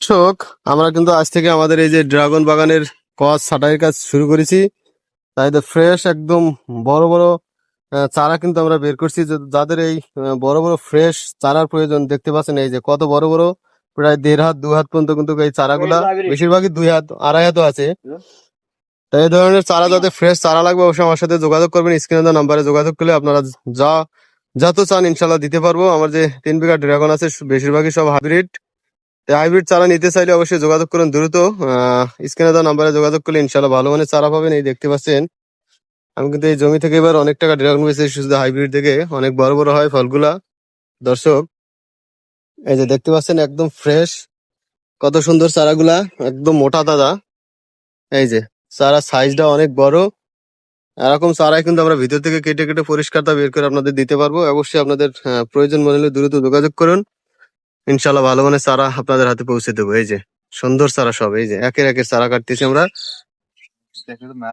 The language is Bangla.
দর্শক, আমরা কিন্তু আজ থেকে আমাদের এই যে ড্রাগন বাগানের ছাঁটাইয়ের কাজ শুরু করেছি। তাই তো ফ্রেশ একদম বড় বড় চারা কিন্তু আমরা বের করছি। যাদের এই বড় বড় ফ্রেশ চারার প্রয়োজন, দেখতে পাচ্ছেন এই যে কত বড় বড়, প্রায় 1.5 হাত 2 হাত পর্যন্ত কিন্তু এই চারাগুলা, বেশিরভাগই 2 হাত 2.5 হাতও আছে। তাই এই ধরনের চারা, যাদের ফ্রেশ চারা লাগবে অবশ্যই আমার সাথে যোগাযোগ করবেন। স্ক্রিনে দেওয়া নাম্বারে যোগাযোগ করলে আপনারা যত চান ইনশাল্লাহ দিতে পারবো। আমার যে 3 বিঘা ড্রাগন আছে বেশিরভাগই সব হাইব্রিড। হাইব্রিড চারা নিতে চাইলে অবশ্যই যোগাযোগ করুন দ্রুত। স্ক্রিনে দেওয়া নাম্বারে যোগাযোগ করলে ইনশাল্লাহ ভালো মানের চারা পাবেন। এই দেখতে পাচ্ছেন আমি কিন্তু এই জমি থেকে এবার অনেক টাকা ড্রাগন বেচেছি শুধু হাইব্রিড থেকে। অনেক বড় বড় হয় ফলগুলা। দর্শক, এই যে দেখতে পাচ্ছেন একদম ফ্রেশ, কত সুন্দর চারাগুলা, একদম মোটা তাজা। এই যে চারা সাইজটা অনেক বড়। এরকম চারাই কিন্তু আমরা ভিতর থেকে কেটে কেটে পরিষ্কারতা বের করে আপনাদের দিতে পারবো। অবশ্যই আপনাদের প্রয়োজন মনে হলে দ্রুত যোগাযোগ করুন। ইনশাল্লাহ ভালো মানের চারা আপনাদের হাতে পৌঁছে দেবো। এই যে সুন্দর চারা সব, এই যে একের একের চারা কাটতেছি আমরা।